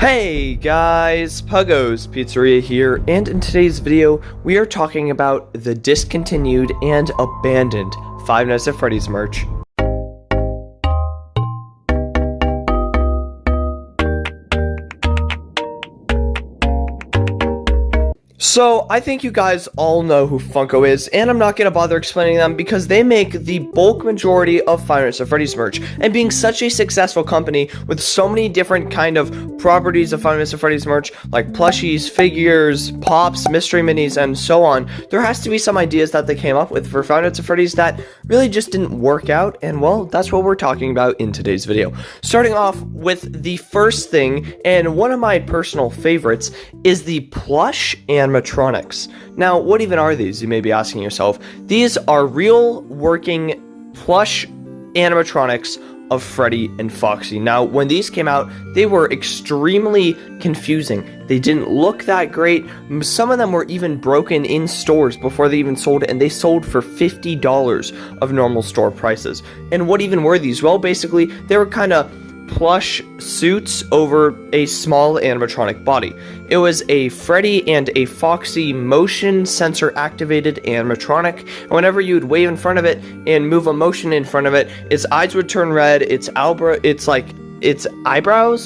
Hey guys, Puggo's Pizzeria here, and in today's video, we are talking about the discontinued and abandoned Five Nights at Freddy's merch. So, I think you guys all know who Funko is, and I'm not going to bother explaining them because they make the bulk majority of Five Nights at Freddy's merch. And being such a successful company with so many different kind of properties of Five Nights at Freddy's merch, like plushies, figures, pops, mystery minis, and so on, there has to be some ideas that they came up with for Five Nights at Freddy's that really just didn't work out, and well, that's what we're talking about in today's video. Starting off with the first thing, and one of my personal favorites, is the Plush animatronics. Now, what even are these, you may be asking yourself? These are real working plush animatronics of Freddy and Foxy. Now, when these came out, they were extremely confusing. They didn't look that great. Some of them were even broken in stores before they even sold, and they sold for $50 of normal store prices. And what even were these? Well, basically, they were kind of plush suits over a small animatronic body. It was a Freddy and a Foxy motion sensor activated animatronic, and whenever you would wave in front of it and move a motion in front of it, its eyes would turn red, its eyebrows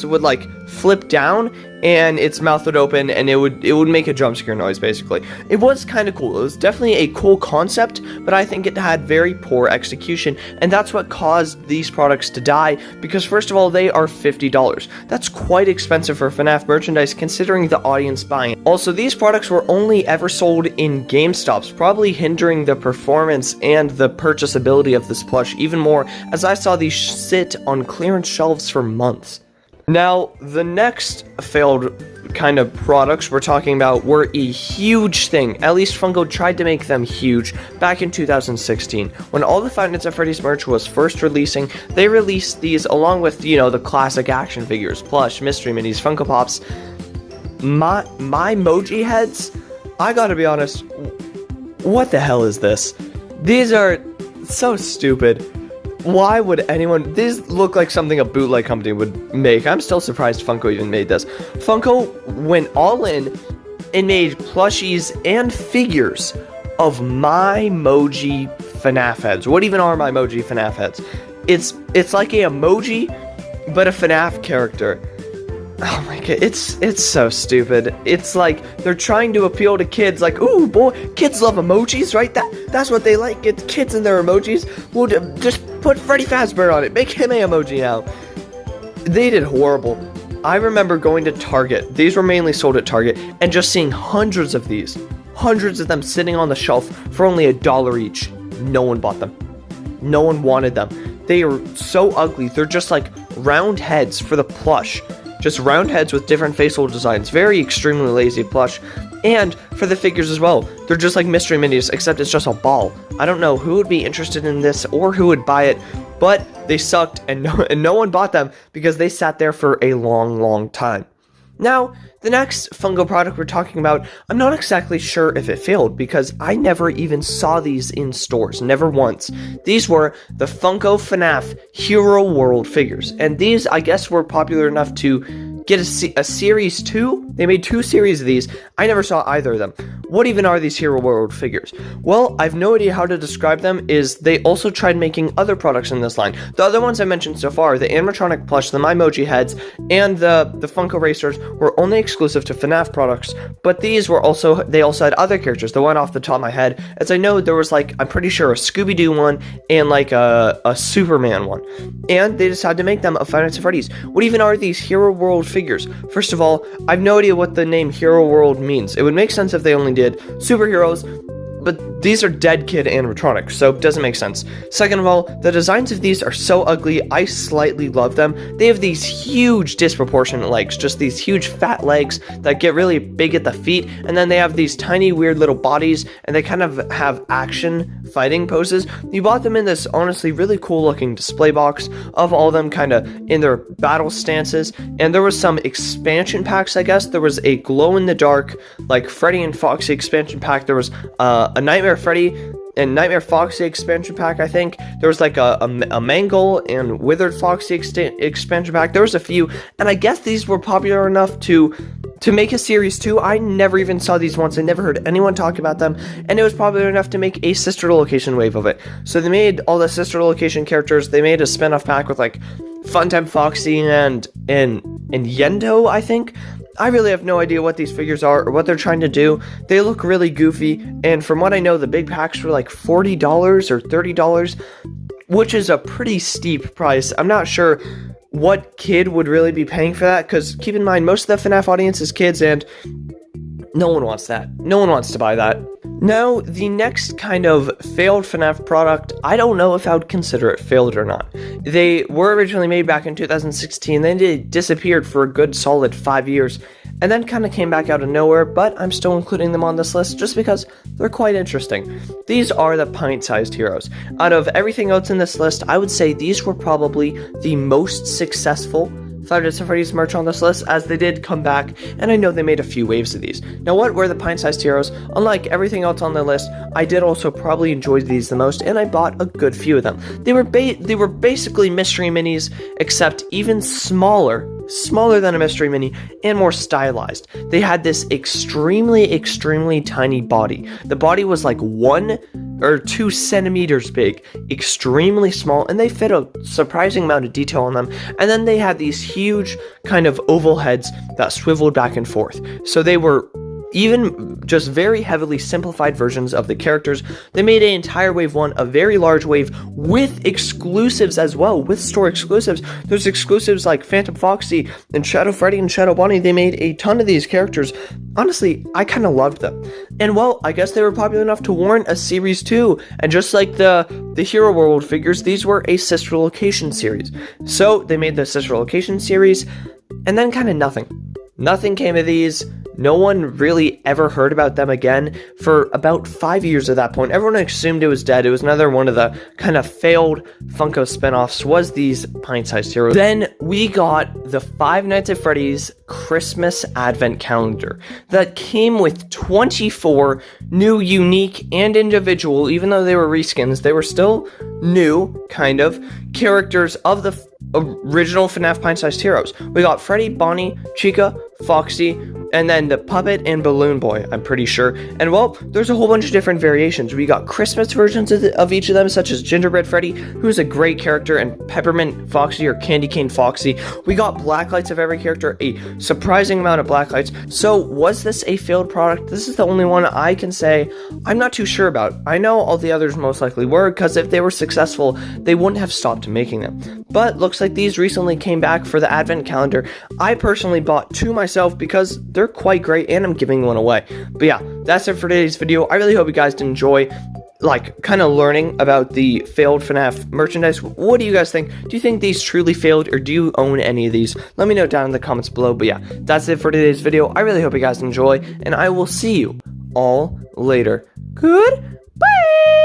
would like flip down, and its mouth would open, and it would make a jump scare noise. Basically, it was kind of cool. It was definitely a cool concept, but I think it had very poor execution, and that's what caused these products to die, because first of all, they are $50. That's quite expensive for FNAF merchandise considering the audience buying it. Also, these products were only ever sold in GameStops, probably hindering the performance and the purchasability of this plush even more, as I saw these sit on clearance shelves for months. Now, the next failed kind of products we're talking about were a huge thing. At least Funko tried to make them huge back in 2016. When all the Five Nights at Freddy's merch was first releasing, they released these along with, you know, the classic action figures, plush, mystery minis, Funko Pops. My emoji heads, I gotta be honest, what the hell is this? These are so stupid. Why would anyone... These look like something a bootleg company would make. I'm still surprised Funko even made this. Funko went all in and made plushies and figures of my emoji FNAF heads. What even are my emoji FNAF heads? It's like a emoji, but a FNAF character. Oh my god, it's so stupid. It's like they're trying to appeal to kids, like, ooh boy, kids love emojis, right? That's what they like. It's kids and their emojis. We'll just put Freddy Fazbear on it. Make him an emoji now. They did horrible. I remember going to Target. These were mainly sold at Target, and just seeing hundreds of these. Hundreds of them sitting on the shelf for only $1 each. No one bought them. No one wanted them. They are so ugly. They're just like round heads for the plush. Just round heads with different facial designs. Very extremely lazy plush. And for the figures as well. They're just like mystery minis, except it's just a ball. I don't know who would be interested in this or who would buy it, but they sucked, and no one bought them because they sat there for a long time. Now, the next Funko product we're talking about, I'm not exactly sure if it failed because I never even saw these in stores, never once. These were the Funko FNAF Hero World figures, and these, I guess, were popular enough to get a series 2. They made 2 series of these. I never saw either of them. What even are these Hero World figures? Well, I've no idea how to describe them. Is they also tried making other products in this line. The other ones I mentioned so far, the animatronic plush, the emoji heads, and the Funko racers were only exclusive to FNAF products, but these were also, they also had other characters. The one off the top of my head, as I know, there was like, I'm pretty sure a Scooby-Doo one and like a Superman one, and they decided to make them a Five Nights at Freddy's. What even are these Hero World figures? First of all, I have no idea what the name Hero World means. It would make sense if they only did superheroes, but these are dead kid animatronics, so it doesn't make sense. Second of all, the designs of these are so ugly, I slightly love them. They have these huge disproportionate legs, just these huge fat legs that get really big at the feet, and then they have these tiny weird little bodies, and they kind of have action fighting poses. You bought them in this honestly really cool looking display box of all of them kind of in their battle stances, and there was some expansion packs, I guess. There was a glow in the dark like Freddy and Foxy expansion pack. There was a Nightmare Freddy Nightmare Foxy expansion pack, I think. There was like a Mangle and Withered Foxy expansion pack. There was a few, and I guess these were popular enough to make a series 2. I never even saw these once. I never heard anyone talk about them, and it was popular enough to make a sister location wave of it. So they made all the sister location characters. They made a spin-off pack with like Funtime Foxy and Yendo, I think. I really have no idea what these figures are or what they're trying to do. They look really goofy, and from what I know, the big packs were like $40 or $30, which is a pretty steep price. I'm not sure what kid would really be paying for that, because keep in mind, most of the FNAF audience is kids, and no one wants that. No one wants to buy that. Now, the next kind of failed FNAF product, I don't know if I would consider it failed or not. They were originally made back in 2016, then they disappeared for a good solid 5 years, and then kind of came back out of nowhere, but I'm still including them on this list just because they're quite interesting. These are the pint-sized heroes. Out of everything else in this list, I would say these were probably the most successful Five Nights at Freddy's merch on this list, as they did come back, and I know they made a few waves of these. Now, what were the pint-sized heroes? Unlike everything else on the list, I did also probably enjoy these the most, and I bought a good few of them. They were basically mystery minis, except even smaller than a mystery mini, and more stylized. They had this extremely tiny body. The body was like 1 or 2 centimeters big, extremely small, and they fit a surprising amount of detail on them. And then they had these huge kind of oval heads that swiveled back and forth. So they were even just very heavily simplified versions of the characters. They made an entire wave 1, a very large wave, with exclusives as well, with store exclusives. There's exclusives like Phantom Foxy and Shadow Freddy and Shadow Bonnie. They made a ton of these characters. Honestly, I kind of loved them. And well, I guess they were popular enough to warrant a series 2. And just like the Hero World figures, these were a sister location series. So they made the sister location series, and then kind of nothing came of these. No one really ever heard about them again for about 5 years at that point. Everyone assumed it was dead. It was another one of the kind of failed Funko spinoffs, was these pint-sized heroes. Then we got the Five Nights at Freddy's Christmas Advent Calendar that came with 24 new, unique, and individual, even though they were reskins, they were still new, kind of, characters of the original FNAF pint-sized heroes. We got Freddy, Bonnie, Chica, Foxy, and then the Puppet and Balloon Boy, I'm pretty sure. And well, there's a whole bunch of different variations. We got Christmas versions of each of them, such as Gingerbread Freddy, who's a great character, and Peppermint Foxy or Candy Cane Foxy. We got blacklights of every character, a surprising amount of blacklights. So was this a failed product? This is the only one I can say I'm not too sure about. I know all the others most likely were, because if they were successful, they wouldn't have stopped making them. But looks like these recently came back for the Advent Calendar. I personally bought 2 myself because they're quite great, and I'm giving one away. But yeah, that's it for today's video. I really hope you guys did enjoy, like, kind of learning about the failed FNAF merchandise. What do you guys think? Do you think these truly failed, or do you own any of these? Let me know down in the comments below. But yeah, that's it for today's video. I really hope you guys enjoy, and I will see you all later. Goodbye!